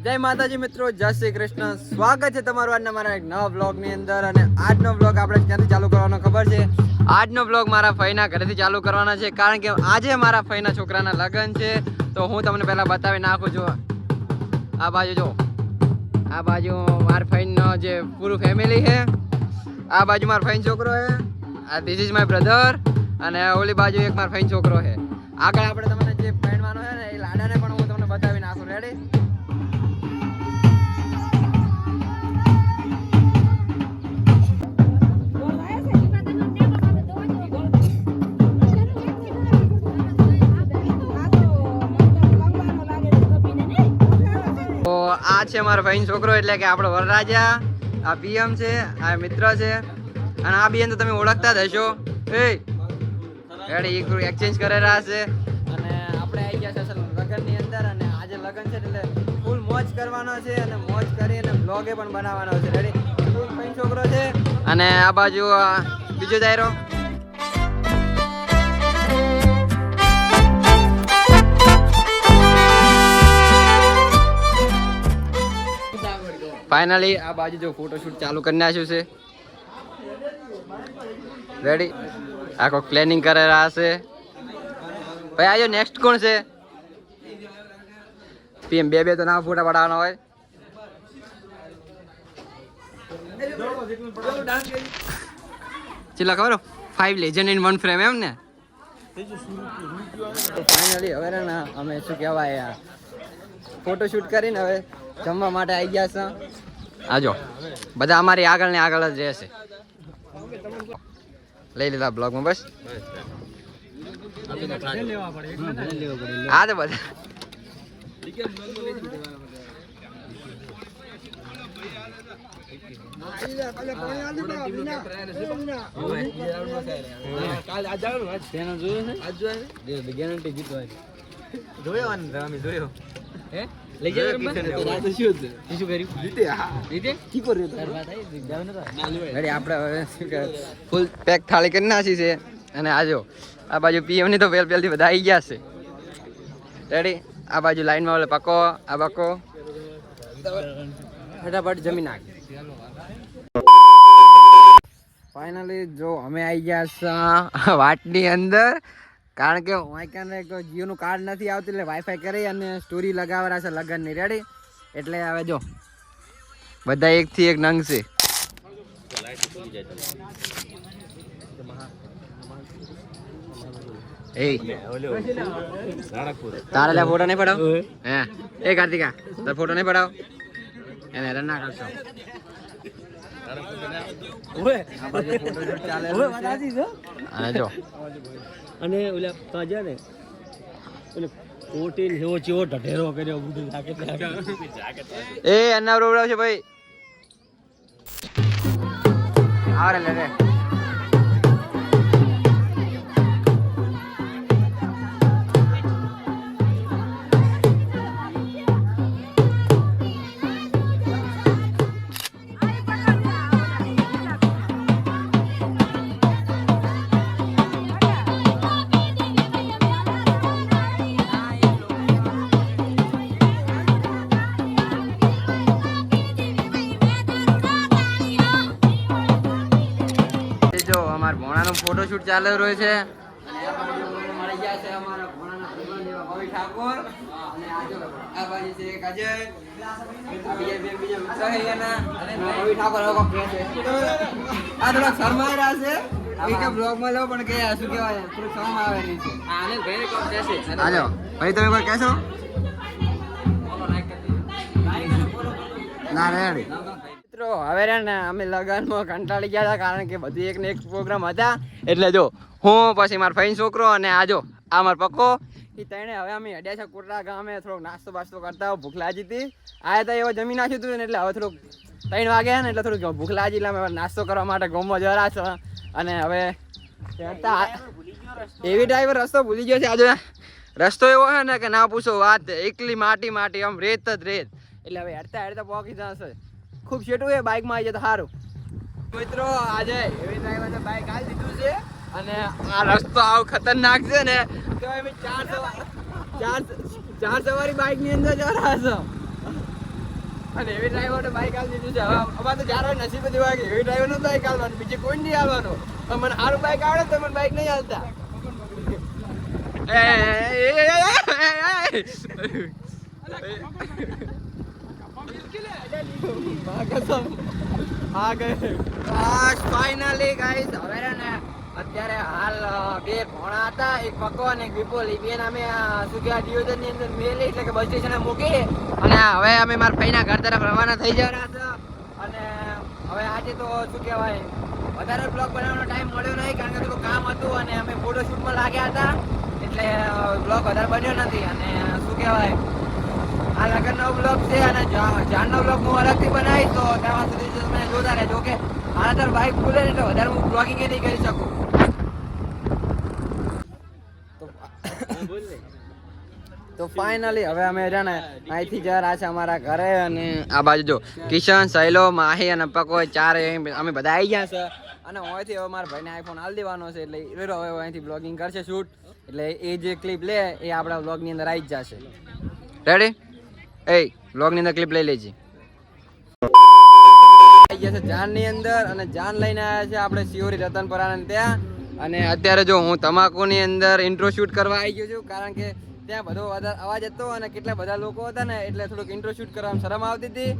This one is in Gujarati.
જય માતાજી મિત્રો, જય શ્રી કૃષ્ણ. સ્વાગત છે તમારું આજના મારા એક નવા બ્લોગની અંદર. અને આજનો બ્લોગ આપણે ક્યાંથી ચાલુ કરવાનો ખબર છે? આજનો બ્લોગ મારા ફઈના ઘરેથી ચાલુ કરવાના છે, કારણ કે આજે મારા ફઈના છોકરાના લગ્ન છે. તો હું તમને પહેલાં બતાવી નાખું છું. આ બાજુ જો, આ બાજુ મારા ફઈનો જે પૂરું ફેમિલી છે. આ બાજુ મારા ફઈનો છોકરો છે, આ ધીસ ઇઝ માય બ્રધર. અને ઓલી બાજુ એક મારા ફઈનો છોકરો છે. આગળ આપણે તમને જે પહેરવાનો છે ને એ લાડાને પણ હું તમને બતાવી નાખું. રેડી? આ છે મારો ભાઈનો છોકરો, એટલે કે આપણો વરરાજા. આ પીએમ છે, આ મિત્ર છે. અને આ બેન તો તમે ઓળખતા જ હશો. એ રેડી એક્સચેન્જ કરેલા છે. અને આપણે આવી ગયા છે અસલ લગ્નની અંદર. અને આજે લગ્ન છે એટલે ફૂલ મોજ કરવાનો છે. અને મોજ કરીને બ્લોગે પણ બનાવવાનો છે. રેડી? ફૂલ ભાઈ છોકરો છે. અને આ બાજુ બીજો દાયરો. ફાઇનલી આ બાજુ જો ફોટોશૂટ ચાલુ કરી નાખ્યું છે. રેડી? આખો પ્લેનિંગ કરેલા છે. ભાઈ આજો નેક્સ્ટ કોણ છે? પીએમ બે તો ના ફોટા પડાવવાના હોય. ચેલા ખબર 5 લેજન્ડ ઇન 1 ફ્રેમ એમ ને? ફાઇનલી હવે ને અમે શું કહેવાય ફોટોશૂટ કરીને હવે જમવા માટે આવી ગયા છે. આજો બધા અમારી આગળ ને આગળ જ રહેશે. લઈ લીધા બ્લોગમાં બસ. આ તો બધા જોયો લઈ આપણે ફૂલ પેક થાળી કરી નાખી છે. અને આજો આ બાજુ પીએમ ની તો પહેલથી બધા આવી ગયા છે. રેડી? આ બાજુ લાઈનમાં ઓલે પકો, આ પકો ફટાફટ જમી નાખી. ફાઇનલી જો અમે આવી ગયા છે વાટની અંદર, કારણ કે વાંકાને જીઓનું કાર્ડ નથી આવતું એટલે વાઈફાઈ કરી અને સ્ટોરી લગાવવાના છે લગ્નની. રેડી? એટલે હવે જો બધા એકથી એક નંગ છે. તારા ફોટો નહીં પડાવ? હે એ કાર્તિકા તાર ફોટો નહીં પડાવ? એને રન ના કરશો. જો અને ઓલા તાજા ને ઓલે પ્રોટીન જેવો ચેવો ઢઢેરો કર્યો બધું એ અન્ના રોવડાવ છે ભાઈ. આવરે લે રે. ભોણાનો ફોટોશૂટ ચાલી રહ્યો છે. મળી ગયા છે અમારા ભોણાના ભાઈબંધ એવા ભવિ ઠાકોર. અને આ બાજુ છે એક અજય. બીજા મિત્ર છે એના. અને ભવિ ઠાકોર હવે કોક કહે છે. આ થોડા શરમાઈ રહ્યા છે. કે બ્લોગમાં લો પણ કે શું કહેવાય થોડું શરમ આવે રહી છે. આને ભાઈ કોક કહે છે. હાલો ભાઈ તમે કોઈ કહેશો? ના રેડી. હવે ને અમે લગનમાં કંટાળી ગયા હતા, કારણ કે બધું એક ને એક પ્રોગ્રામ હતા. એટલે જો હું પછી મારા ફઈનો છોકરો અને આજો આ મારો પક્કો એ તણે હવે અમે હડ્યા છે કોટડા ગામે. થોડોક નાસ્તો બાસ્તો કરતા ભૂખ લાગી હતી. આ તો એવો જમી નાખ્યું હતું ને એટલે હવે થોડુંક 3 વાગ્યા ને એટલે થોડુંક ભૂખ લાગી એટલે અમે નાસ્તો કરવા માટે ગોમમાં જરા છે. અને હવે એવી ડ્રાઈવર રસ્તો ભૂલી ગયો છે. આજે રસ્તો એવો છે ને કે ના પૂછો વાત. એકલી માટી માટી આમ રેત જ રેત. એટલે હવે હેડતા પહોંચી જશે. ખૂબ છેટું એ બાઇકમાં આવી જાય તો સારું. મિત્રો આજે એવી ડ્રાઈવરે બાઇક આવી દીધું છે. અને આ રસ્તો આવ ખતરનાક છે ને તો અમે ચાર સવારી બાઇક ની અંદર જરા છો. અને એવી ડ્રાઈવર બાઈક આલી દીધું છે. હવે અમારે તો જ્યારે નસીબ જ એવા કે એવી ડ્રાઈવર નું બાઈક આલવાનું, બીજે કોઈ નહીં આલવાનું. મને સારું બાઈક આવડે તો મને બાઈક નહીં હાલતા. ફાઇનલી ગાઈસ હવે ને અત્યારે હાલ બે ભોણા હતા, એક પક્કો અને એક વિપુલ. એ બેન અમે શું કહેવાય ડિવિઝન ની અંદર મેલી એટલે કે બસ સ્ટેશને મૂકી અને હવે અમે મારા ભાઈના ઘર તરફ રવાના થઈ જવાના છે. અને હવે આજે તો શું કહેવાય વધારે બ્લોગ બનાવવાનો ટાઈમ મળ્યો નહીં, કારણ કે થોડું કામ હતું અને અમે ફોટોશૂટમાં લાગ્યા હતા એટલે બ્લોગ વધારે બન્યો નથી. અને શું કહેવાય આ લગનનો બ્લોગ છે અને જાનનો બ્લોગ હું અલગથી બનાવીશ, તો ત્યાં સુધી તમે જોતા રહેજો. કે મારા તાર બાઇક ખુલે એટલે વધારે હું બ્લોગિંગ નહીં કરી શકું. તો ફાઇનલી હવે અમે છે ને અહીંથી જવા રહ્યા છે અમારા ઘરે. અને આ બાજુ જો કિશન, સહેલો, માહી અને પકો ચારે અમે બધા આવી ગયા છે. અને અહીંથી હવે મારા ભાઈને આઈફોન હાલ દેવાનો છે એટલે હવે અહીંથી બ્લોગિંગ કરશે શૂટ. એટલે એ જે ક્લિપ લે એ આપણા બ્લોગની અંદર આવી જ જશે. રેડી? એ બ્લોગની અંદર ક્લિપ લઈ લેજે. આવી ગયા છે જાનની અંદર અને જાન લઈને આવ્યા છે આપણે શિહોરી રતનપરાને ત્યાં. અને અત્યારે જો હું તમાકુની અંદર ઇન્ટ્રો શૂટ કરવા આવી ગયો છું, કારણ કે ત્યાં બધો અવાજ હતો અને કેટલા બધા લોકો હતા ને એટલે થોડુંક ઇન્ટ્રો શૂટ કરવામાં શરમ આવતી હતી.